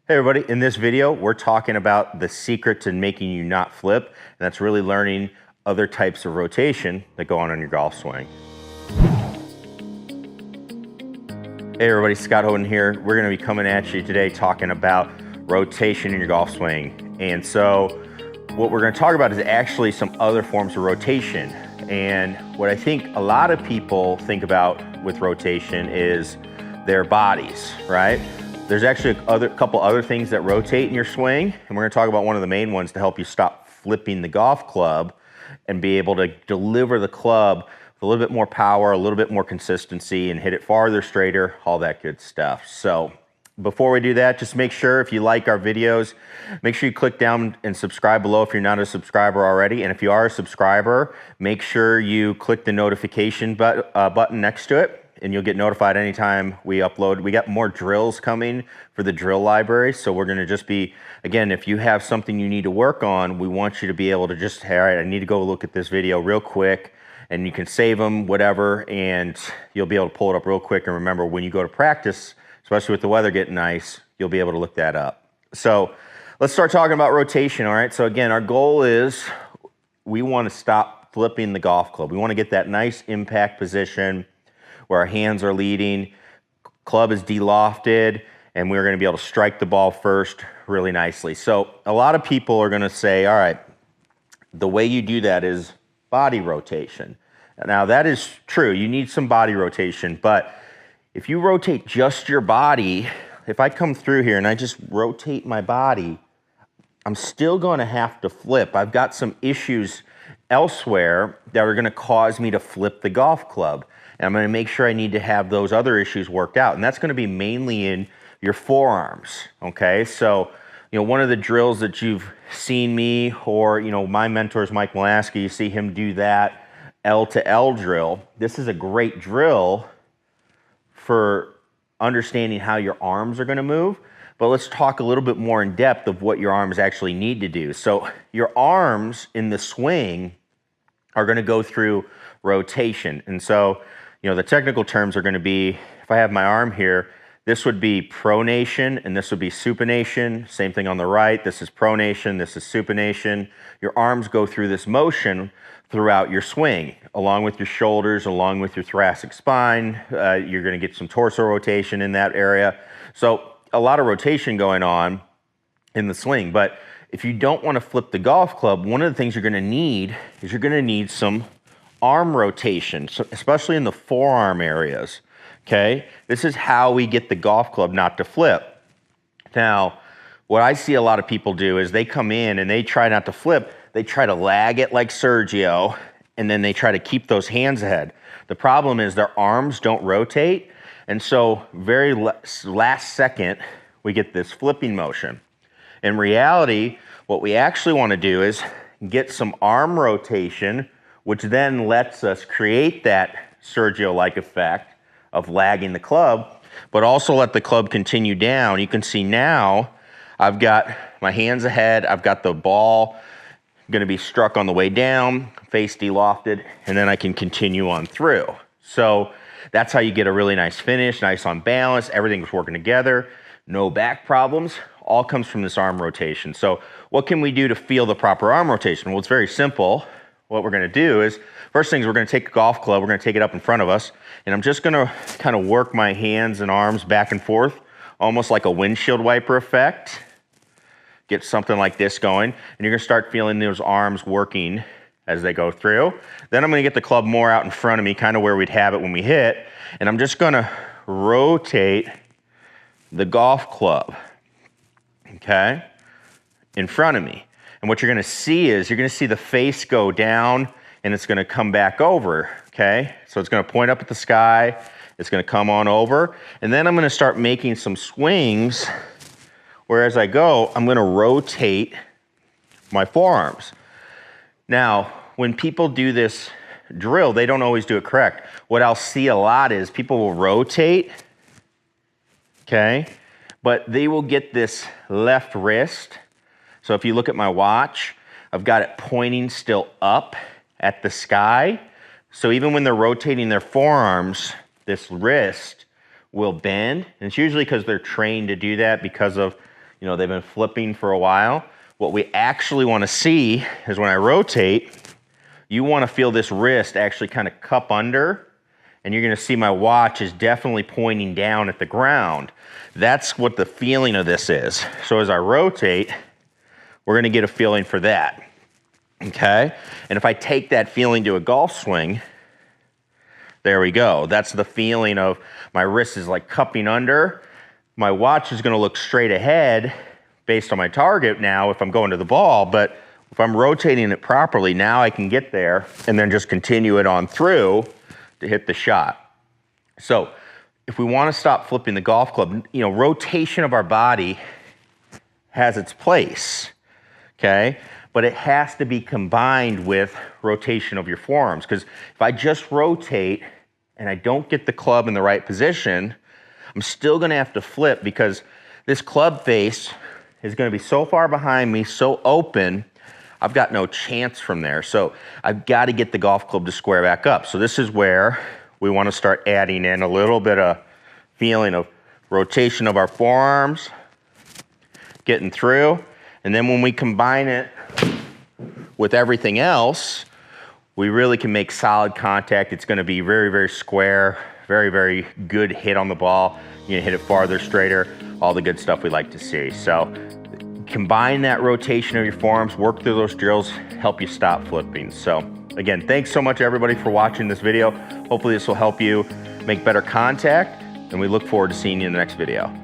Hey everybody, in this video, we're talking about the secret to making you not flip, and that's really learning other types of rotation that go on your golf swing. Hey everybody, Scott Hoden here. We're gonna be coming at you today talking about rotation in your golf swing. And so what we're gonna talk about is actually some other forms of rotation. And what I think a lot of people think about with rotation is their bodies, right? There's actually a couple other things that rotate in your swing, and we're gonna talk about one of the main ones to help you stop flipping the golf club and be able to deliver the club with a little bit more power, a little bit more consistency, and hit it farther, straighter, all that good stuff. So before we do that, just make sure if you like our videos, make sure you click down and subscribe below if you're not a subscriber already. And if you are a subscriber, make sure you click the notification button next to it, and you'll get notified anytime we upload. We got more drills coming for the drill library. So we're gonna just be, again, if you have something you need to work on, we want you to be able to just, all right, I need to go look at this video real quick, and you can save them, whatever, and you'll be able to pull it up real quick. And remember, when you go to practice, especially with the weather getting nice, you'll be able to look that up. So let's start talking about rotation, all right? So again, our goal is we wanna stop flipping the golf club. We wanna get that nice impact position where our hands are leading, club is de-lofted, and we're gonna be able to strike the ball first really nicely. So a lot of people are gonna say, all right, the way you do that is body rotation. Now that is true, you need some body rotation, but if you rotate just your body, if I come through here and I just rotate my body, I'm still gonna have to flip. I've got some issues elsewhere that are gonna cause me to flip the golf club. And I'm gonna make sure I need to have those other issues worked out. And that's gonna be mainly in your forearms, okay? So, one of the drills that you've seen me, or, my mentor is Mike Molaski, you see him do that L to L drill. This is a great drill for understanding how your arms are gonna move. But let's talk a little bit more in depth of what your arms actually need to do. So your arms in the swing are gonna go through rotation. And so, the technical terms are gonna be, if I have my arm here, this would be pronation and this would be supination. Same thing on the right. This is pronation, this is supination. Your arms go through this motion throughout your swing, along with your shoulders, along with your thoracic spine. You're gonna get some torso rotation in that area. So a lot of rotation going on in the swing. But if you don't wanna flip the golf club, one of the things you're gonna need is you're gonna need some arm rotation, so especially in the forearm areas, okay? This is how we get the golf club not to flip. Now, what I see a lot of people do is they come in and they try not to flip, they try to lag it like Sergio, and then they try to keep those hands ahead. The problem is their arms don't rotate, and so very last second, we get this flipping motion. In reality, what we actually wanna do is get some arm rotation, which then lets us create that Sergio-like effect of lagging the club, but also let the club continue down. You can see now, I've got my hands ahead, I've got the ball gonna be struck on the way down, face de-lofted, and then I can continue on through. So that's how you get a really nice finish, nice on balance, everything's working together, no back problems, all comes from this arm rotation. So what can we do to feel the proper arm rotation? Well, it's very simple. What we're gonna do is, first thing is we're gonna take a golf club, we're gonna take it up in front of us, and I'm just gonna kind of work my hands and arms back and forth, almost like a windshield wiper effect. Get something like this going, and you're gonna start feeling those arms working as they go through. Then I'm gonna get the club more out in front of me, kind of where we'd have it when we hit, and I'm just gonna rotate the golf club, okay, in front of me. And what you're gonna see is, you're gonna see the face go down and it's gonna come back over, okay? So it's gonna point up at the sky, it's gonna come on over, and then I'm gonna start making some swings where as I go, I'm gonna rotate my forearms. Now, when people do this drill, they don't always do it correct. What I'll see a lot is people will rotate, okay? But they will get this left wrist. So if you look at my watch, I've got it pointing still up at the sky. So even when they're rotating their forearms, this wrist will bend. And it's usually because they're trained to do that because of you know, they've been flipping for a while. What we actually want to see is when I rotate, you want to feel this wrist actually kind of cup under, and you're going to see my watch is definitely pointing down at the ground. That's what the feeling of this is. So as I rotate, we're going to get a feeling for that. Okay? And if I take that feeling to a golf swing, there we go. That's the feeling of my wrist is like cupping under. My watch is going to look straight ahead based on my target now if I'm going to the ball, but if I'm rotating it properly, now I can get there and then just continue it on through to hit the shot. So if we want to stop flipping the golf club, you know, rotation of our body has its place, okay? But it has to be combined with rotation of your forearms, because if I just rotate and I don't get the club in the right position, I'm still going to have to flip, because this club face is going to be so far behind me, so open, I've got no chance from there. So I've got to get the golf club to square back up. So this is where we want to start adding in a little bit of feeling of rotation of our forearms, getting through. And then when we combine it with everything else, we really can make solid contact. It's going to be very, very square, very, very good hit on the ball. You can hit it farther, straighter, all the good stuff we like to see. So combine that rotation of your forearms, work through those drills, help you stop flipping. So again, thanks so much everybody for watching this video. Hopefully this will help you make better contact, and we look forward to seeing you in the next video.